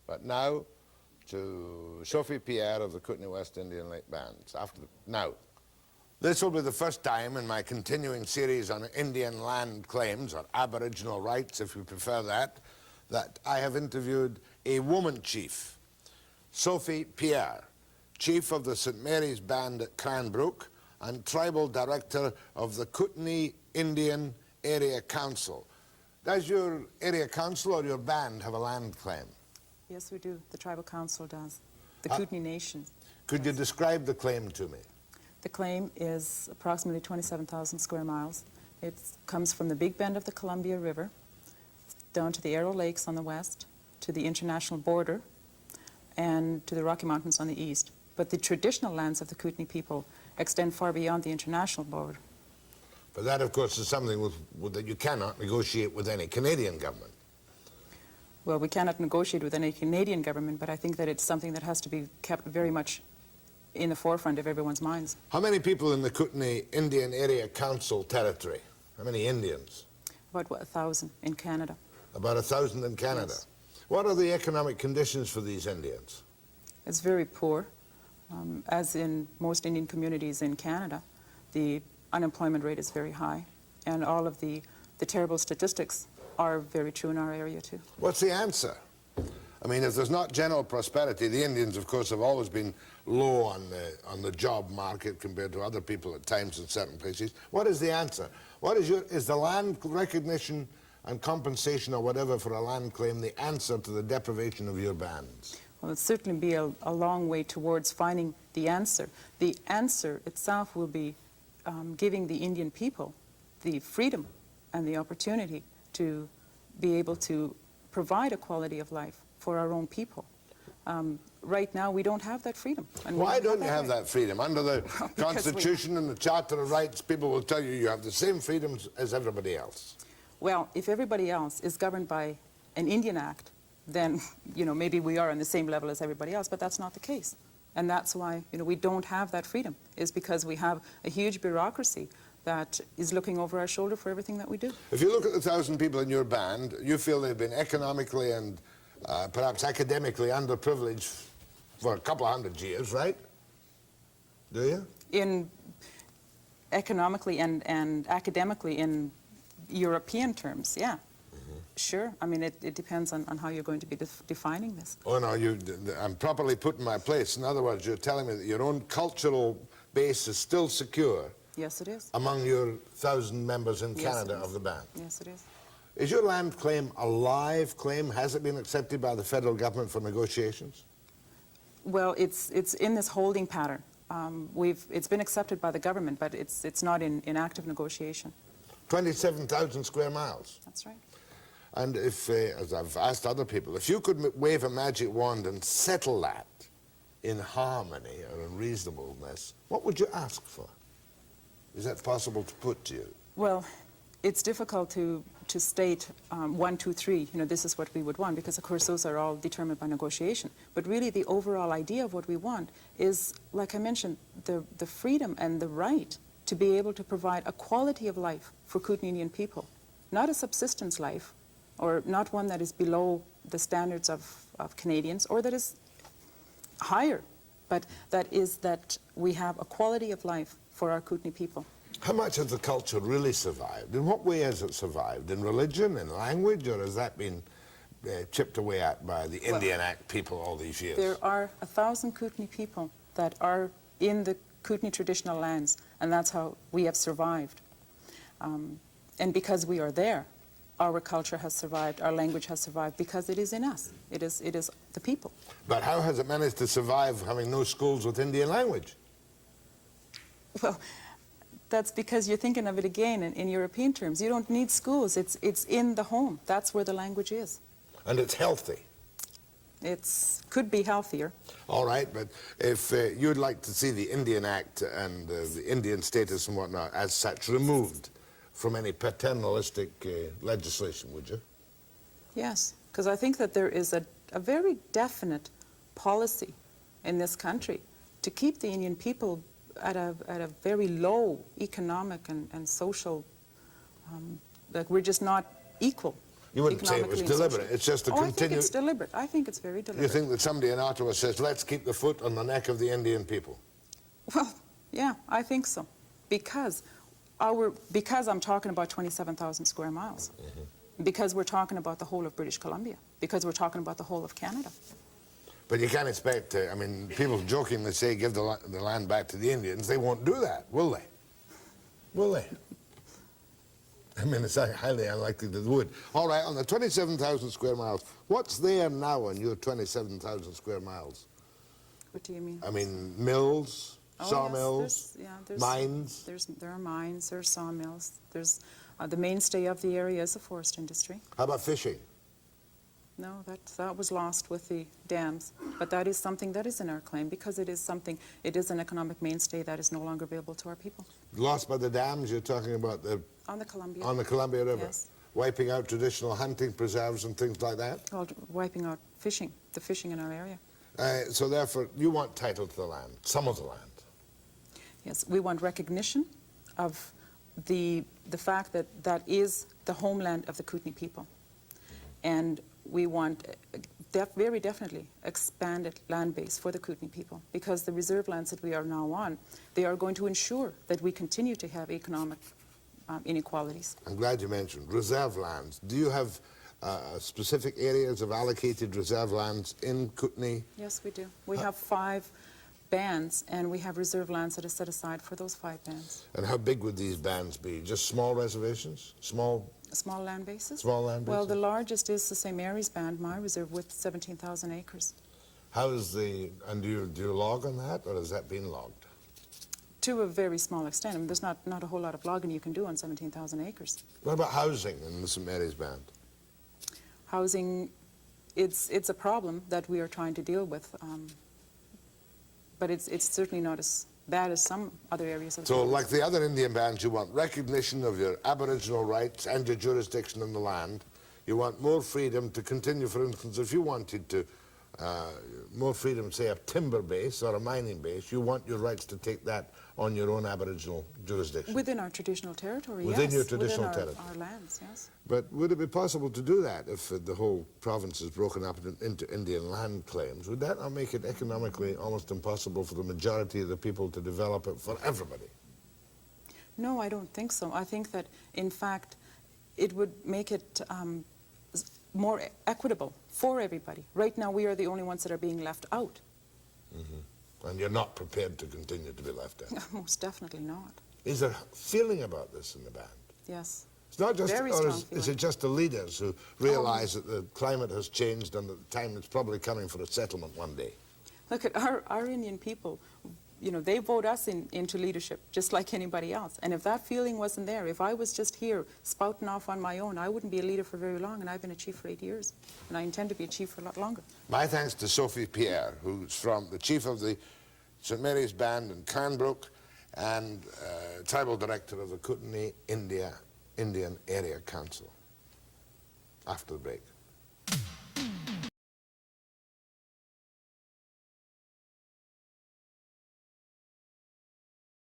But now to Sophie Pierre of the Kootenai West Indian Lake Bands. Now, this will be the first time in my continuing series on Indian land claims, or Aboriginal rights if you prefer that I have interviewed a woman chief, Sophie Pierre, chief of the St. Mary's Band at Cranbrook and tribal director of the Kootenai Indian Area Council. Does your area council or your band have a land claim? Yes, we do. The tribal council does. The Kootenai Nation. Could you describe the claim to me? The claim is approximately 27,000 square miles. It comes from the Big Bend of the Columbia River down to the Arrow Lakes on the west, to the international border, and to the Rocky Mountains on the east. But the traditional lands of the Kootenai people extend far beyond the international border. But that, of course, is something that you cannot negotiate with any Canadian government. Well, we cannot negotiate with any Canadian government, but I think that it's something that has to be kept very much in the forefront of everyone's minds. How many people in the Kootenai Indian Area Council territory? How many Indians? About 1,000 in Canada. About 1,000 in Canada. Yes. What are the economic conditions for these Indians? It's very poor. As in most Indian communities in Canada, the unemployment rate is very high, and all of the terrible statistics are very true in our area too. What's the answer? I mean, if there's not general prosperity, the Indians, of course, have always been low on the job market compared to other people at times in certain places. What is the answer? What is the land recognition and compensation or whatever for a land claim the answer to the deprivation of your bands? Well, it'll certainly be a long way towards finding the answer. The answer itself will be giving the Indian people the freedom and the opportunity to be able to provide a quality of life for our own people. Right now, we don't have that freedom. And why don't you have that freedom? Under the Constitution and the Charter of Rights, people will tell you you have the same freedoms as everybody else. Well, if everybody else is governed by an Indian Act, then, maybe we are on the same level as everybody else, but that's not the case. And that's why, we don't have that freedom, is because we have a huge bureaucracy that is looking over our shoulder for everything that we do. If you look at the 1,000 people in your band, you feel they've been economically and perhaps academically underprivileged for a couple of hundred years, right? Do you? In economically and academically in European terms, yeah. Sure. I mean, it depends on how you're going to be defining this. Oh, no, I'm properly put in my place. In other words, you're telling me that your own cultural base is still secure. Yes, it is. Among your 1,000 members in Canada of the band. Yes, it is. Is your land claim a live claim? Has it been accepted by the federal government for negotiations? Well, it's in this holding pattern. It's been accepted by the government, but it's not in active negotiation. 27,000 square miles. That's right. And if, as I've asked other people, if you could wave a magic wand and settle that in harmony or in reasonableness, what would you ask for? Is that possible to put to you? Well, it's difficult to state 1, 2, 3, this is what we would want, because of course those are all determined by negotiation. But really the overall idea of what we want is, like I mentioned, the freedom and the right to be able to provide a quality of life for Kootenai Indian people. Not a subsistence life, or not one that is below the standards of Canadians, or that is higher, but that we have a quality of life for our Kootenai people. How much has the culture really survived? In what way has it survived? In religion, in language, or has that been chipped away at by the Indian Act people all these years? There are 1,000 Kootenai people that are in the Kootenai traditional lands, and that's how we have survived. And because we are there, our culture has survived, our language has survived, because it is in us. It is the people. But how has it managed to survive having no schools with Indian language? Well, that's because you're thinking of it again in European terms. You don't need schools. It's in the home. That's where the language is. And it's healthy. It could be healthier. All right, but if you'd like to see the Indian Act and the Indian status and whatnot as such removed from any paternalistic legislation, would you? Yes, because I think that there is a very definite policy in this country to keep the Indian people at a very low economic and social, like we're just not equal. You wouldn't say it was economically and deliberate. socially. It's just a I think continue. it's deliberate. I think it's very You deliberate. think that somebody in Ottawa says, let's keep the foot on the neck of the Indian people? Well, yeah, I think so. Because I'm talking about 27,000 square miles. Because we're talking about the whole of British Columbia. Because we're talking about the whole of Canada. But you can't expect, I mean, people jokingly say give the land back to the Indians. They won't do that, will they? Will they? I mean, it's highly unlikely that they would. All right, on the 27,000 square miles, what's there now on your 27,000 square miles? What do you mean? I mean, mills, sawmills, there's mines? There are mines, there are sawmills. There's the mainstay of the area is the forest industry. How about fishing? No, that was lost with the dams. But that is something that is in our claim because it is an economic mainstay that is no longer available to our people. Lost by the dams, you're talking about On the Columbia. on the Columbia River? Yes. Wiping out traditional hunting preserves and things like that? Well, wiping out fishing, the fishing in our area. So therefore, you want title to the land, some of the land. Yes, we want recognition of the fact that that is the homeland of the Kootenai people. And we want very definitely expanded land base for the Kootenai people because the reserve lands that we are now on, they are going to ensure that we continue to have economic inequalities. I'm glad you mentioned reserve lands. Do you have specific areas of allocated reserve lands in Kootenai? Yes, we do. We have 5 bands, and we have reserve lands that are set aside for those 5 bands. And how big would these bands be? Just small reservations? Small land bases? Small land bases? Well, the largest is the St. Mary's Band, my reserve, with 17,000 acres. How is and do you log on that, or has that been logged? To a very small extent. I mean, there's not a whole lot of logging you can do on 17,000 acres. What about housing in the St. Mary's Band? Housing, it's a problem that we are trying to deal with, but it's certainly not as bad as some other areas of the So province. like the other Indian bands, you want recognition of your Aboriginal rights and your jurisdiction in the land. You want more freedom to continue, for instance, if you wanted to, more freedom, say, a timber base or a mining base, you want your rights to take that on your own Aboriginal jurisdiction. Within our traditional territory, Within yes. your traditional Within territory. our lands, yes. But would it be possible to do that if the whole province is broken up into Indian land claims? Would that not make it economically almost impossible for the majority of the people to develop it for everybody? No, I don't think so. I think that, in fact, it would make it more equitable for everybody. Right now, we are the only ones that are being left out. And you're not prepared to continue to be left out? Most definitely not. Is there feeling about this in the band? Yes. It's not just, Very or strong is feeling. it just the leaders who realize that the climate has changed and that the time is probably coming for a settlement one day? Look at our Indian people, you know, they vote us into leadership just like anybody else. And if that feeling wasn't there, if I was just here spouting off on my own, I wouldn't be a leader for very long. And I've been a chief for 8 years. And I intend to be a chief for a lot longer. My thanks to Sophie Pierre, who's from the chief of the St. Mary's Band in Canbrook and tribal director of the Kootenai Indian Area Council. After the break.